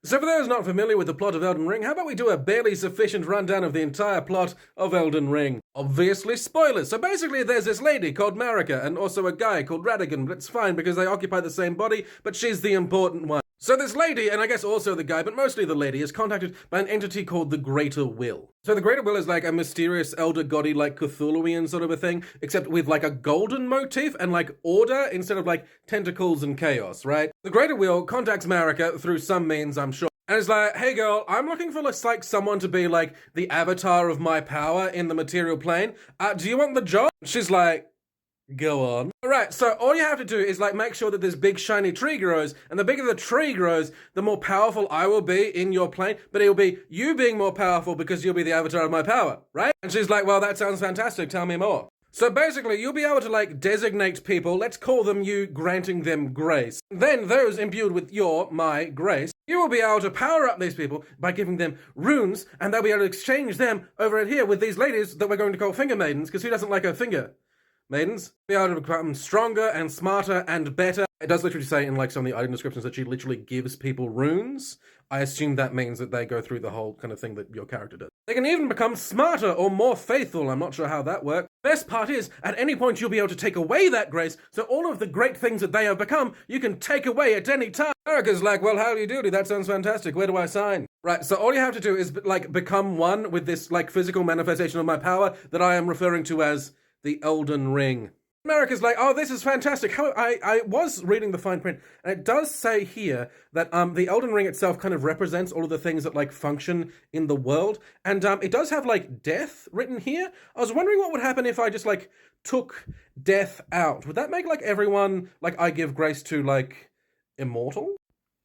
So for those not familiar with the plot of Elden Ring, how about we do a barely sufficient rundown of the entire plot of Elden Ring? Obviously spoilers. So basically there's this lady called Marika and also a guy called Radigan, but it's fine because they occupy the same body, but she's the important one. So this lady, and I guess also the guy, but mostly the lady, is contacted by an entity called the Greater Will. So the Greater Will is like a mysterious elder goddy, like Cthulhuian sort of a thing, except with like a golden motif and like order instead of like tentacles and chaos, right? The Greater Will contacts Marika through some means, I'm sure. And it's like, hey girl, I'm looking for like someone to be like the avatar of my power in the material plane. Do you want the job? She's like, go on. Alright, so all you have to do is like make sure that this big shiny tree grows, and the bigger the tree grows, the more powerful I will be in your plane, but it'll be you being more powerful because you'll be the avatar of my power, right? And she's like, well, that sounds fantastic, tell me more. So basically, you'll be able to like designate people, let's call them you, granting them grace. Then those imbued with my grace, you will be able to power up these people by giving them runes, and they'll be able to exchange them over here with these ladies that we're going to call finger maidens, because who doesn't like a finger? Maidens, be able to become stronger and smarter and better. It does literally say in like some of the item descriptions that she literally gives people runes. I assume that means that they go through the whole kind of thing that your character does. They can even become smarter or more faithful. I'm not sure how that works. Best part is, at any point you'll be able to take away that grace, so all of the great things that they have become, you can take away at any time. Erica's like, well, how do you do? That sounds fantastic. Where do I sign? Right, so all you have to do is like become one with this like physical manifestation of my power that I am referring to as the Elden Ring. Marika's like, oh, this is fantastic. I was reading the fine print, and it does say here that the Elden Ring itself kind of represents all of the things that like function in the world, and it does have like death written here. I was wondering what would happen if I just like took death out. Would that make like everyone like I give grace to like immortal?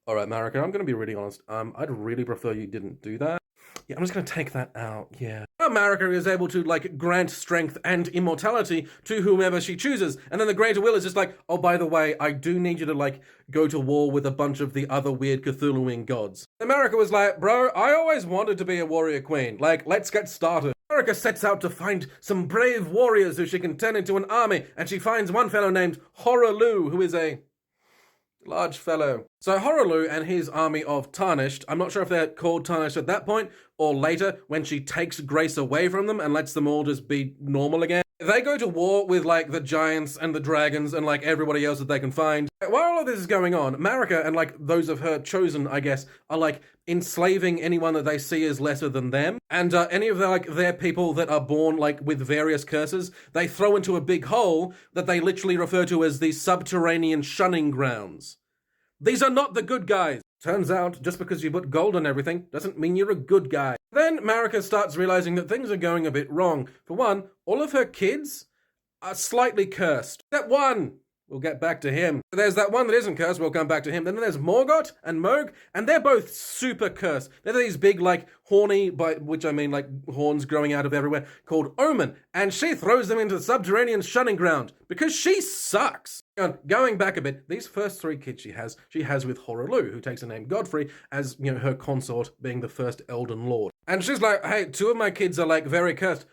All right, Marika, I'm gonna be really honest. I'd really prefer you didn't do that. Yeah, I'm just gonna take that out, yeah. Marika is able to, like, grant strength and immortality to whomever she chooses, and then the Greater Will is just like, oh, by the way, I do need you to, like, go to war with a bunch of the other weird Cthulhuan gods. And Marika was like, bro, I always wanted to be a warrior queen. Like, let's get started. Marika sets out to find some brave warriors who she can turn into an army, and she finds one fellow named Horaloo, who is a large fellow. So Horaloo and his army of Tarnished, I'm not sure if they're called Tarnished at that point or later when she takes grace away from them and lets them all just be normal again. They go to war with like the giants and the dragons and like everybody else that they can find. While all of this is going on, Marika and like those of her chosen, I guess, are like enslaving anyone that they see as lesser than them. And any of their people that are born like with various curses, they throw into a big hole that they literally refer to as the subterranean shunning grounds. These are not the good guys. Turns out, just because you put gold on everything doesn't mean you're a good guy. Then Marika starts realizing that things are going a bit wrong. For one, all of her kids are slightly cursed. That one! We'll get back to him. There's that one that isn't cursed, we'll come back to him. Then there's Morgott and Moog, and they're both super cursed. They're these big, like, horny, by which I mean, like, horns growing out of everywhere, called Omen. And she throws them into the subterranean shunning ground, because she sucks. Going back a bit, these first three kids she has with Horaloo, who takes the name Godfrey, as, you know, her consort being the first Elden Lord. And she's like, hey, two of my kids are, like, very cursed.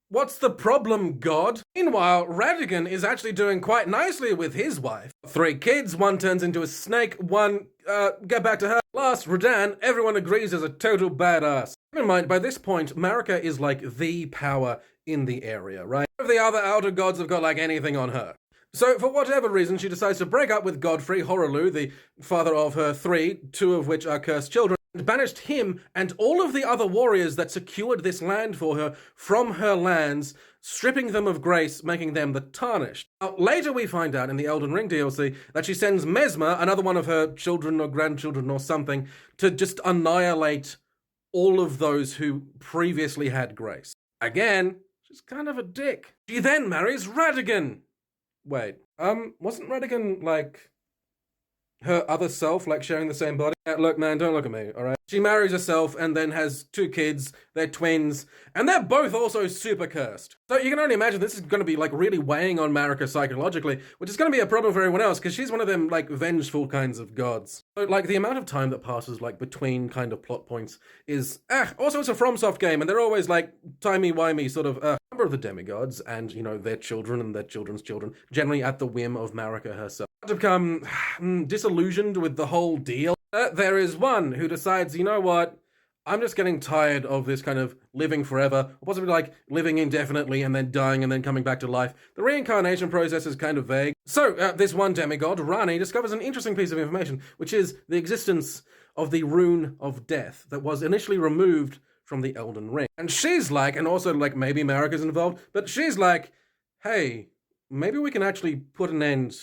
What's the problem, God? Meanwhile, Radigan is actually doing quite nicely with his wife. 3 kids, one turns into a snake, one, get back to her. Last, Radahn, everyone agrees is a total badass. Keep in mind, by this point, Marika is like the power in the area, right? None of the other outer gods have got like anything on her. So, for whatever reason, she decides to break up with Godfrey, Horaloo, the father of her 3, 2 of which are cursed children, and banished him and all of the other warriors that secured this land for her from her lands, stripping them of grace, making them the Tarnished. Now, later we find out in the Elden Ring DLC that she sends Mesmer, another one of her children or grandchildren or something, to just annihilate all of those who previously had grace. Again, she's kind of a dick. She then marries Radigan. Wait, wasn't Radigan, like, her other self, like, sharing the same body? Look, man, don't look at me, alright? She marries herself and then has 2 kids, they're twins, and they're both also super cursed. So you can only imagine this is gonna be, like, really weighing on Marika psychologically, which is gonna be a problem for everyone else, because she's one of them, like, vengeful kinds of gods. So, like, the amount of time that passes, like, between kind of plot points is, also it's a FromSoft game, and they're always, like, timey-wimey, sort of, number of the demigods and, their children and their children's children, generally at the whim of Marika herself, to become disillusioned with the whole deal. There is one who decides, you know what? I'm just getting tired of this kind of living forever, or possibly like living indefinitely and then dying and then coming back to life. The reincarnation process is kind of vague. So, this one demigod, Rani, discovers an interesting piece of information, which is the existence of the rune of death that was initially removed from the Elden Ring. And she's like, and also like maybe Marika's involved, but she's like, hey, maybe we can actually put an end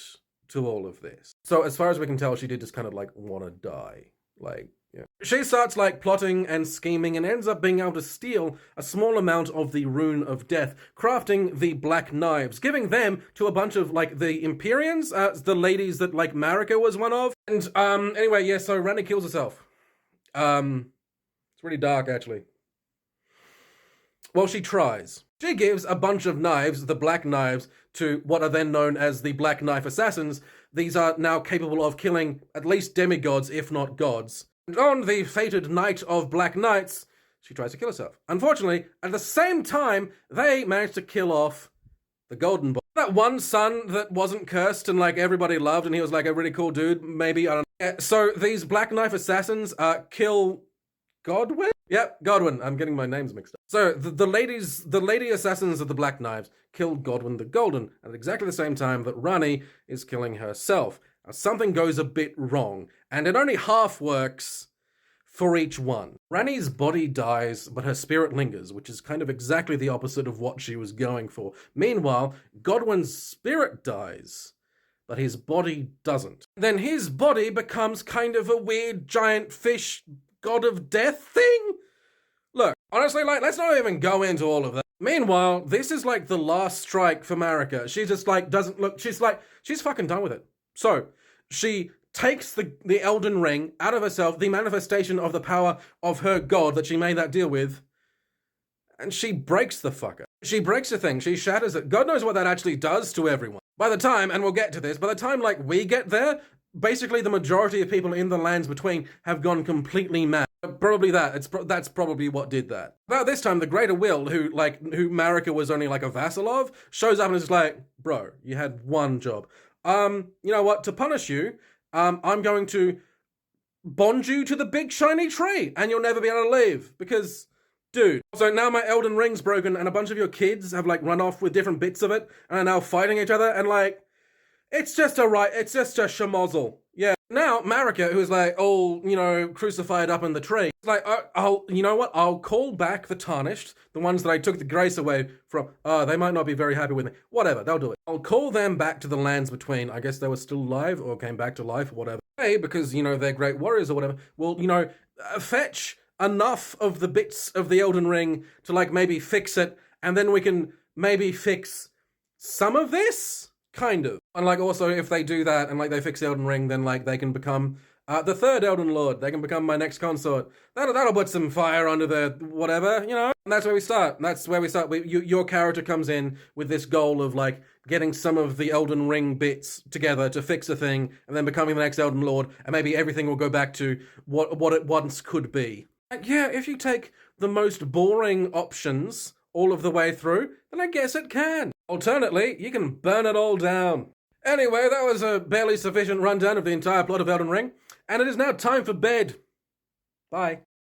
to all of this. So as far as we can tell, she did just kind of like want to die. Like, yeah. She starts like plotting and scheming and ends up being able to steal a small amount of the rune of death, crafting the black knives, giving them to a bunch of like the Empyreans, the ladies that like Marika was one of. And anyway, yeah, so Rani kills herself. It's really dark actually. Well, she tries. She gives a bunch of knives, the black knives, to what are then known as the Black Knife Assassins. These are now capable of killing at least demigods, if not gods. And on the fated night of Black Nights, she tries to kill herself. Unfortunately, at the same time, they manage to kill off the Golden Boy. That one son that wasn't cursed and like everybody loved and he was like a really cool dude, maybe, I don't know. So these Black Knife Assassins kill Godwin? Yep, Godwin. I'm getting my names mixed up. So the lady assassins of the Black Knives killed Godwin the Golden at exactly the same time that Rani is killing herself. Now, something goes a bit wrong, and it only half works for each one. Rani's body dies, but her spirit lingers, which is kind of exactly the opposite of what she was going for. Meanwhile, Godwin's spirit dies, but his body doesn't. Then his body becomes kind of a weird giant fish god of death thing? Look, honestly, like, let's not even go into all of that. Meanwhile, this is like the last strike for Marika. She just like doesn't look, she's fucking done with it. So, she takes the Elden Ring out of herself, the manifestation of the power of her god that she made that deal with, and she breaks the fucker. She breaks the thing, she shatters it. God knows what that actually does to everyone. By the time, and we'll get to this, by the time like we get there, basically the majority of people in the lands between have gone completely mad. Probably that's probably what did that. About this time, the Greater Will, who Marika was only like a vassal of, shows up and is like, bro, you had one job. You know what, to punish you, I'm going to bond you to the big shiny tree and you'll never be able to leave because, dude. So now my Elden Ring's broken and a bunch of your kids have like run off with different bits of it and are now fighting each other and like, it's just a schmozzle. Yeah. Now, Marika, who's like, crucified up in the tree, is like, you know what? I'll call back the tarnished, the ones that I took the grace away from. They might not be very happy with me. Whatever, they'll do it. I'll call them back to the lands between. I guess they were still alive or came back to life or whatever. Hey, because, they're great warriors or whatever. Well, fetch enough of the bits of the Elden Ring to, like, maybe fix it, and then we can maybe fix some of this? Kind of. And like also if they do that and like they fix the Elden Ring, then like they can become the third Elden Lord. They can become my next consort. That'll put some fire under the whatever, And that's where we start. Your character comes in with this goal of like getting some of the Elden Ring bits together to fix a thing and then becoming the next Elden Lord, and maybe everything will go back to what it once could be. Like, yeah, if you take the most boring options all of the way through, then I guess it can. Alternately, you can burn it all down. Anyway, that was a barely sufficient rundown of the entire plot of Elden Ring, and it is now time for bed. Bye.